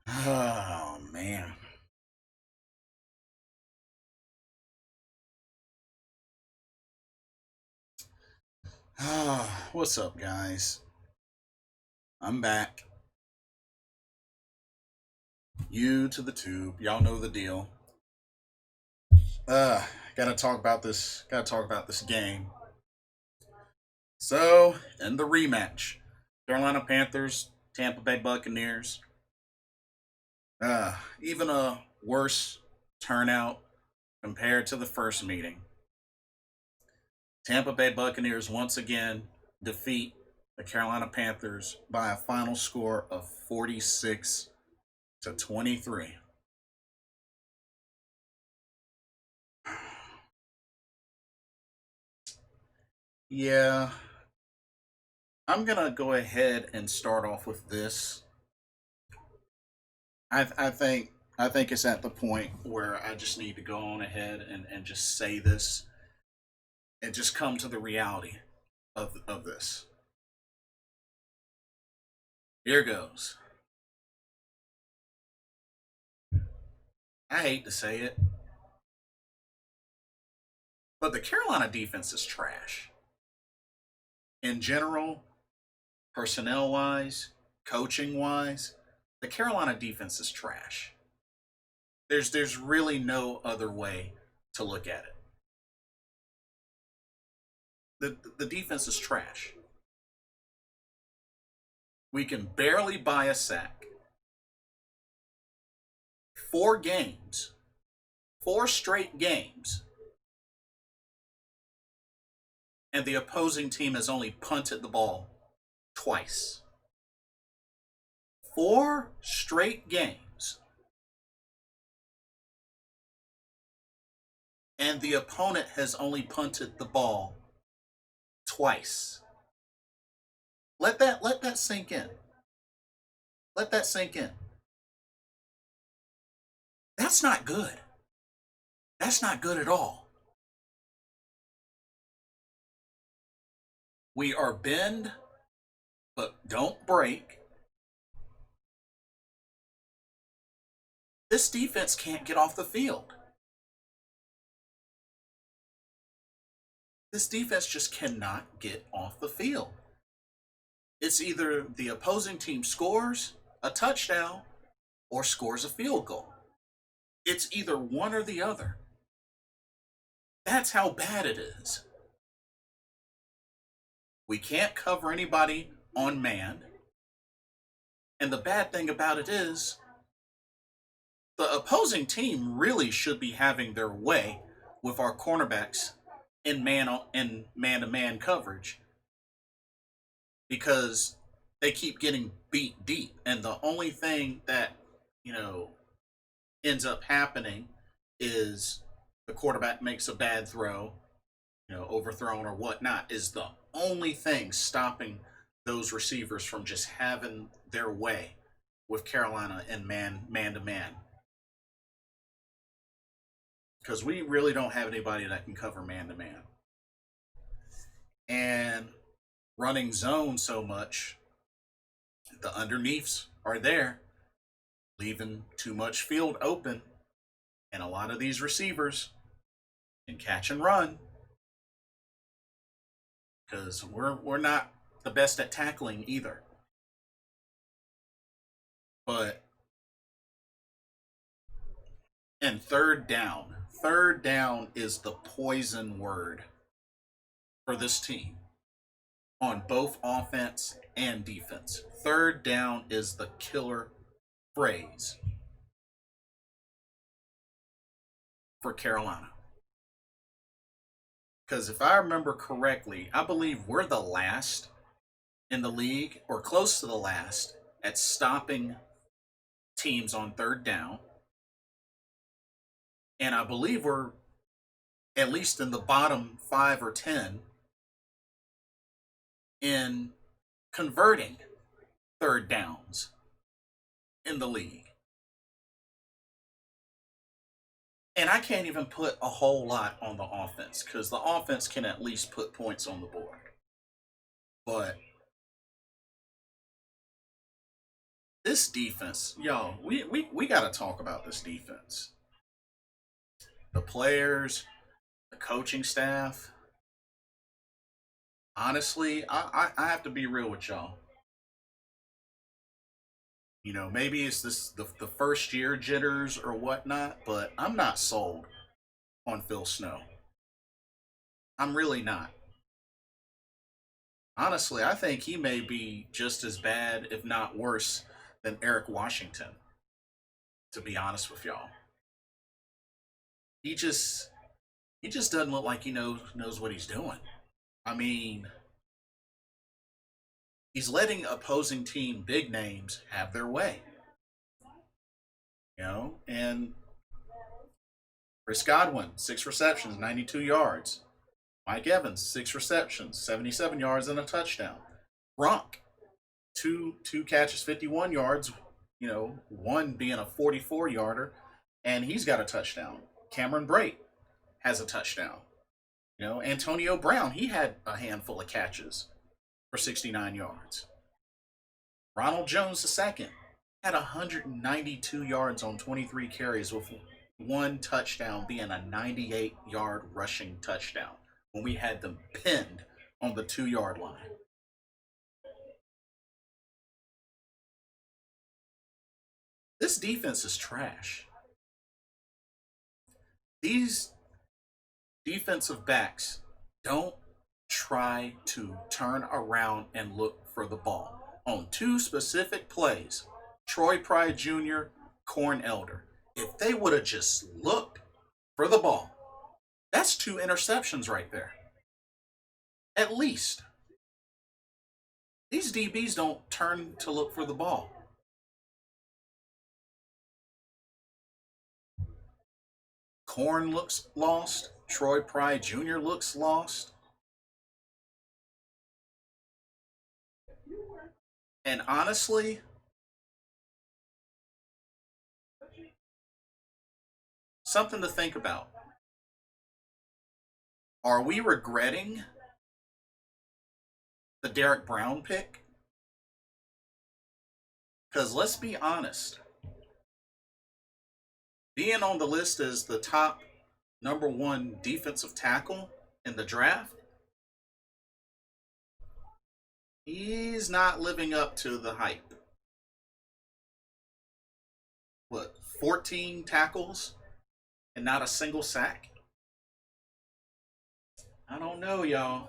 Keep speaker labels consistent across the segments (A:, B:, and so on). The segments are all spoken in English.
A: Oh man. What's up, guys? I'm back. You to the tube. Y'all know the deal. Uh, gotta talk about this. Gotta talk about this game. So, in the rematch, Carolina Panthers, Tampa Bay Buccaneers. Even a worse turnout compared to the first meeting. Tampa Bay Buccaneers once again defeat the Carolina Panthers by a final score of 46-23. Yeah, I'm gonna go ahead and start off with this. I think it's at the point where I just need to go on ahead and just say this and just come to the reality of this. Here goes. I hate to say it, but the Carolina defense is trash. In general, personnel wise, coaching wise, the Carolina defense is trash. There's really no other way to look at it. The defense is trash. We can barely buy a sack. 4 games, 4 straight games, and the opposing team has only punted the ball twice. 4 straight games, and the opponent has only punted the ball twice. Let that sink in. Let that sink in. That's not good. That's not good at all. We are bend, but don't break. This defense can't get off the field. This defense just cannot get off the field. It's either the opposing team scores a touchdown or scores a field goal. It's either one or the other. That's how bad it is. We can't cover anybody on man. And the bad thing about it is, the opposing team really should be having their way with our cornerbacks in man to man coverage because they keep getting beat deep, and the only thing that you know ends up happening is the quarterback makes a bad throw, overthrown or whatnot, is the only thing stopping those receivers from just having their way with Carolina and man to man. Because we really don't have anybody that can cover man to man. And running zone so much, the underneaths are there, leaving too much field open. And a lot of these receivers can catch and run because we're not the best at tackling either. But and third down is the poison word for this team on both offense and defense. Third down is the killer phrase for Carolina. Because if I remember correctly, I believe we're the last in the league, or close to the last, at stopping teams on third down. And I believe we're at least in the bottom 5 or 10 in converting third downs in the league. And I can't even put a whole lot on the offense because the offense can at least put points on the board. But This defense, yo, we got to talk about this defense. The players, the coaching staff. Honestly, I have to be real with y'all. Maybe it's the first year jitters or whatnot, but I'm not sold on Phil Snow. I'm really not. Honestly, I think he may be just as bad, if not worse, than Eric Washington, to be honest with y'all. He just he just doesn't look like he knows what he's doing. I mean, he's letting opposing team big names have their way. And Chris Godwin, 6 receptions, 92 yards. Mike Evans, 6 receptions, 77 yards and a touchdown. Gronk, two catches, 51 yards. One being a 44-yarder, and he's got a touchdown. Cameron Brate has a touchdown. Antonio Brown, he had a handful of catches for 69 yards. Ronald Jones II had 192 yards on 23 carries with one touchdown being a 98-yard rushing touchdown when we had them pinned on the 2-yard line. This defense is trash. These defensive backs don't try to turn around and look for the ball. On two specific plays, Troy Pride Jr., Corn Elder, if they would have just looked for the ball, that's 2 interceptions right there. At least. These DBs don't turn to look for the ball. Corn looks lost. Troy Pride Jr. looks lost. And honestly, something to think about. Are we regretting the Derek Brown pick? Because let's be honest, being on the list as the top number one defensive tackle in the draft, he's not living up to the hype. What, 14 tackles and not a single sack? I don't know, y'all.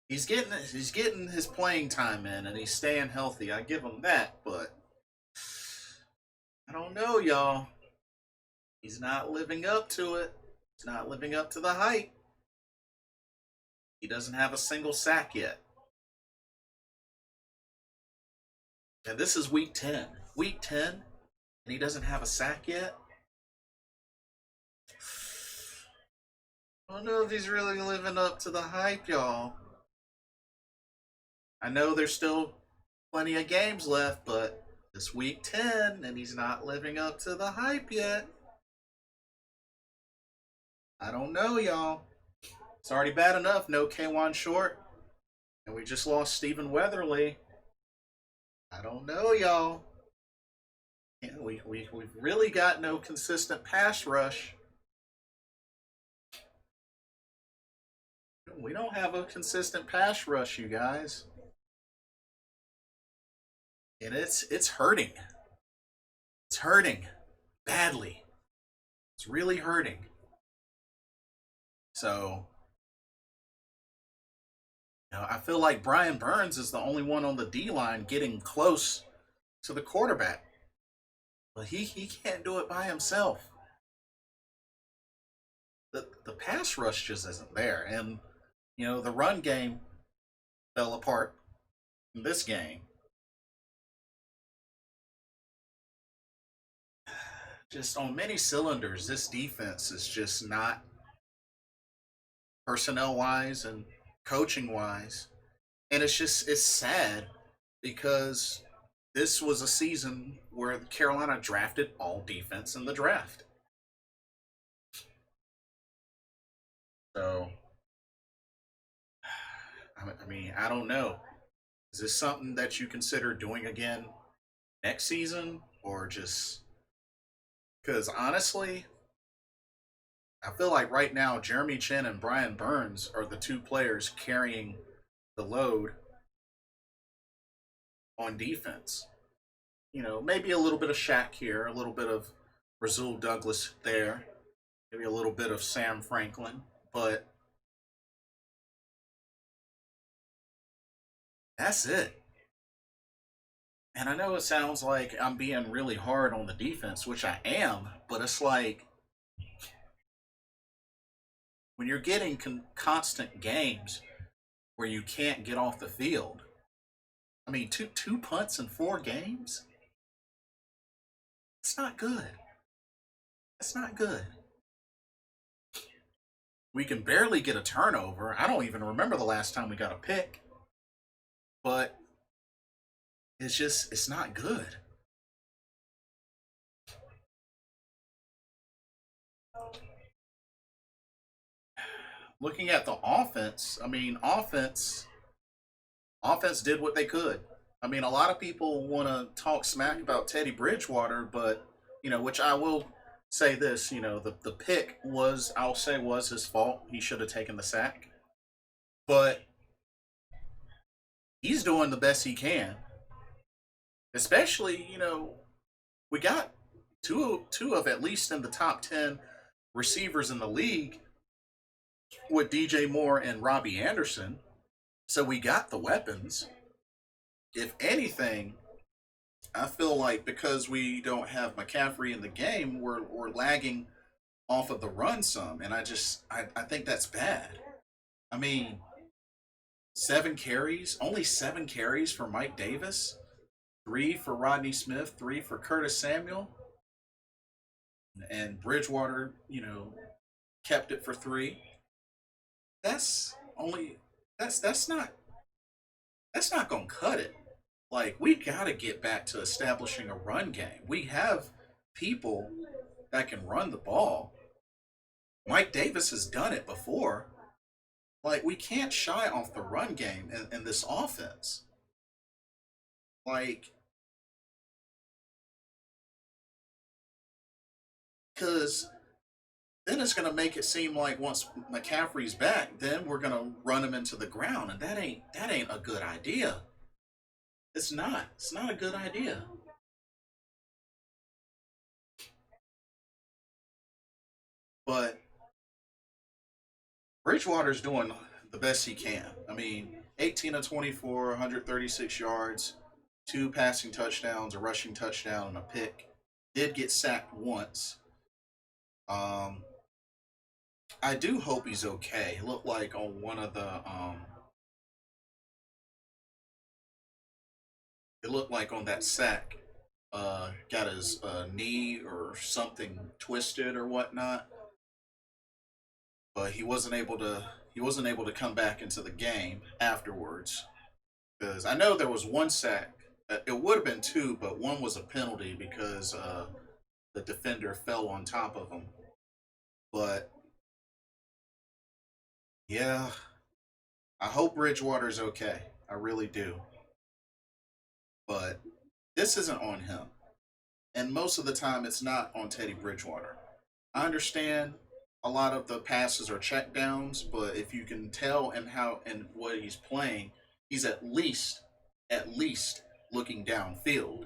A: He's getting his playing time in and he's staying healthy. I give him that, but I don't know, y'all. He's not living up to it. He's not living up to the hype. He doesn't have a single sack yet. And this is week 10. Week 10, and he doesn't have a sack yet? I don't know if he's really living up to the hype, y'all. I know there's still plenty of games left, but this week 10, and he's not living up to the hype yet. I don't know, y'all. It's already bad enough, no K1 Short, and we just lost Stephen Weatherly. I don't know, y'all. We've really got no consistent pass rush. We don't have a consistent pass rush, you guys. And it's hurting. It's hurting badly. It's really hurting. So, I feel like Brian Burns is the only one on the D line getting close to the quarterback. But he can't do it by himself. The pass rush just isn't there. And, the run game fell apart in this game. Just on many cylinders, this defense is just not personnel wise and coaching wise. And it's sad because this was a season where Carolina drafted all defense in the draft. So, I mean, I don't know. Is this something that you consider doing again next season, or just because honestly, I feel like right now Jeremy Chin and Brian Burns are the two players carrying the load on defense. Maybe a little bit of Shaq here, a little bit of Rasul Douglas there, maybe a little bit of Sam Franklin, but that's it. And I know it sounds like I'm being really hard on the defense, which I am, but it's like when you're getting constant games where you can't get off the field. I mean, two punts in 4 games. It's not good. It's not good. We can barely get a turnover. I don't even remember the last time we got a pick, but it's not good. Looking at the offense, I mean, offense did what they could. I mean, a lot of people want to talk smack about Teddy Bridgewater, but which I will say this, the pick was, I'll say, was his fault. He should have taken the sack, but he's doing the best he can. Especially, we got two of at least in the top 10 receivers in the league with DJ Moore and Robbie Anderson. So we got the weapons. If anything, I feel like because we don't have McCaffrey in the game, we're lagging off of the run some, and I think that's bad. I mean, 7 carries, only 7 carries for Mike Davis, 3 for Rodney Smith, 3 for Curtis Samuel, and Bridgewater, kept it for 3. That's only that's not gonna cut it. Like, we gotta get back to establishing a run game. We have people that can run the ball. Mike Davis has done it before. Like, we can't shy off the run game in this offense. Like, because then it's going to make it seem like once McCaffrey's back, then we're going to run him into the ground, and that ain't a good idea. It's not. It's not a good idea. But Bridgewater's doing the best he can. I mean, 18 of 24, 136 yards, 2 passing touchdowns, a rushing touchdown, and a pick. Did get sacked once. Um, I do hope he's okay. It looked like on one of the it looked like on that sack, got his knee or something twisted or whatnot, but he wasn't able to come back into the game afterwards because I know there was one sack. It would have been 2, but one was a penalty because the defender fell on top of him. But yeah, I hope Bridgewater's okay. I really do. But this isn't on him. And most of the time, it's not on Teddy Bridgewater. I understand a lot of the passes are check downs, but if you can tell in how and what he's playing, he's at least looking downfield.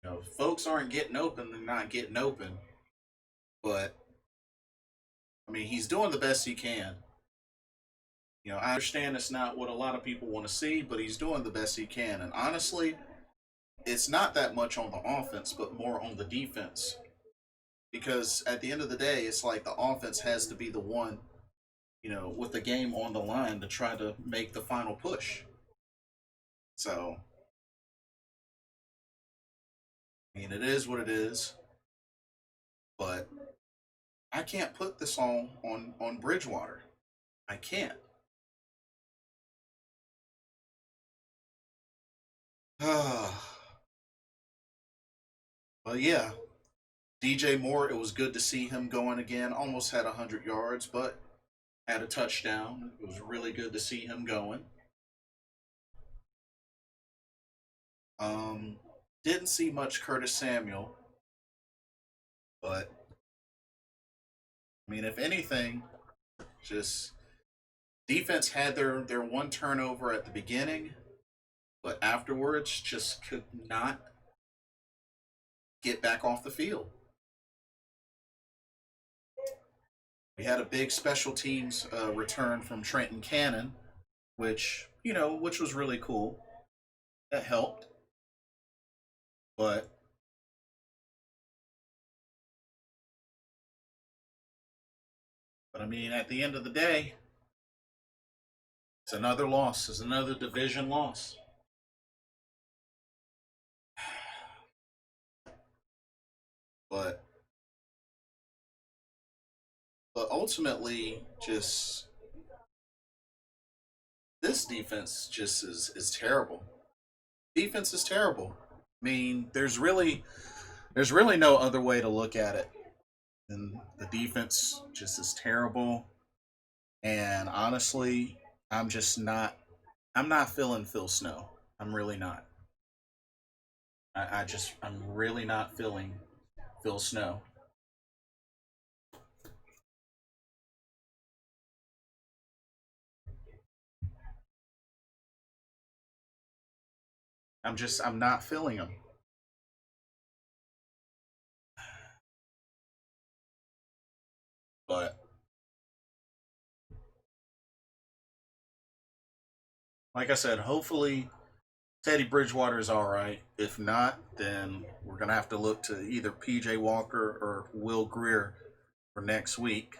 A: If folks aren't getting open, they're not getting open. But I mean, he's doing the best he can. I understand it's not what a lot of people want to see, but he's doing the best he can. And honestly, it's not that much on the offense, but more on the defense. Because at the end of the day, it's like the offense has to be the one, with the game on the line to try to make the final push. So, I mean, it is what it is. But I can't put this on Bridgewater. I can't. But yeah, DJ Moore, it was good to see him going again. Almost had 100 yards, but had a touchdown. It was really good to see him going. Um, didn't see much Curtis Samuel, but I mean, if anything, just defense had their one turnover at the beginning, but afterwards just could not get back off the field. We had a big special teams return from Trenton Cannon, which which was really cool. That helped, but I mean, at the end of the day, it's another loss. It's another division loss. But ultimately, just this defense just is terrible. Defense is terrible. I mean, there's really no other way to look at it. And the defense just is terrible. And honestly, I'm just not. I'm not feeling Phil Snow. I'm really not. I'm really not feeling Phil Snow. I'm not feeling him. But like I said, hopefully Teddy Bridgewater is all right. If not, then we're gonna have to look to either PJ Walker or Will Greer for next week.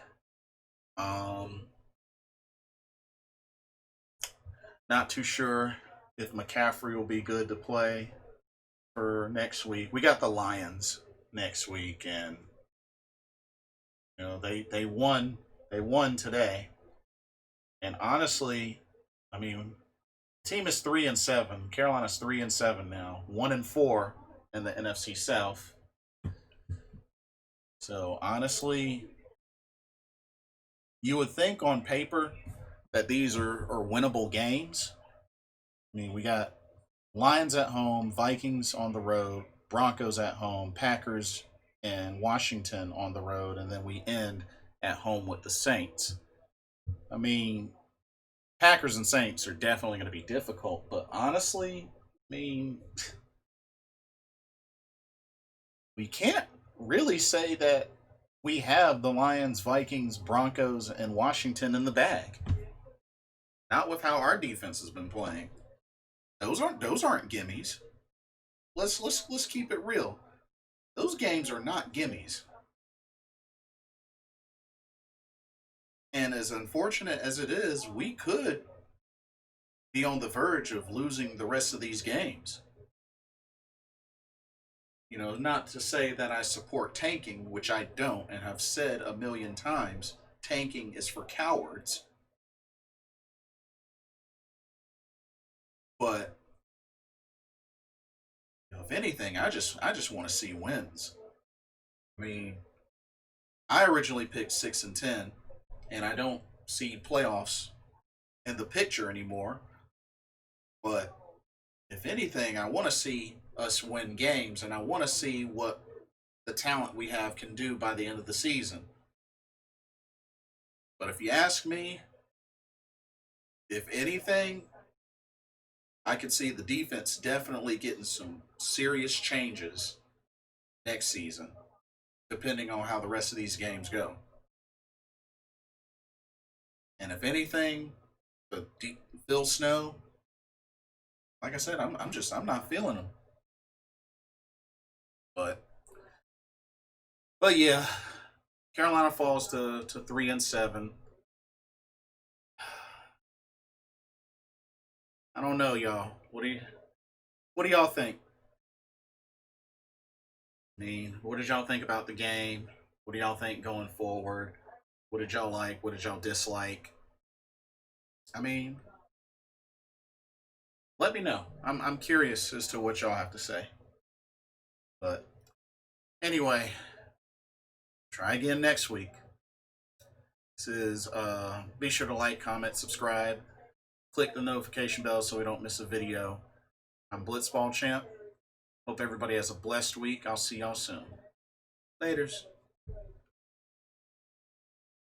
A: Um, Not too sure if McCaffrey will be good to play for next week. We got the Lions next week, and they won today. And honestly, I mean, team is 3-7. Carolina's 3-7 now, 1-4 in the NFC South. So honestly, you would think on paper that these are winnable games. I mean, we got Lions at home, Vikings on the road, Broncos at home, Packers and Washington on the road, and then we end at home with the Saints. I mean, Packers and Saints are definitely going to be difficult, but honestly, I mean, we can't really say that we have the Lions, Vikings, Broncos, and Washington in the bag. Not with how our defense has been playing. Those aren't gimmies. Let's keep it real. Those games are not gimmies. And as unfortunate as it is, we could be on the verge of losing the rest of these games. Not to say that I support tanking, which I don't, and have said a million times, tanking is for cowards. But if anything, I just want to see wins. I mean, I originally picked 6-10, and I don't see playoffs in the picture anymore. But if anything, I want to see us win games, and I want to see what the talent we have can do by the end of the season. But if you ask me, if anything, I could see the defense definitely getting some serious changes next season, depending on how the rest of these games go. And if anything, the Phil Snow, like I said, I'm not feeling him. But yeah, Carolina falls to 3-7. I don't know, y'all. What do y'all think? I mean, what did y'all think about the game? What do y'all think going forward? What did y'all like? What did y'all dislike? I mean, let me know. I'm curious as to what y'all have to say. But anyway, try again next week. This is be sure to like, comment, subscribe, click the notification bell so we don't miss a video. I'm Blitzball Champ. Hope everybody has a blessed week. I'll see y'all soon. Laters.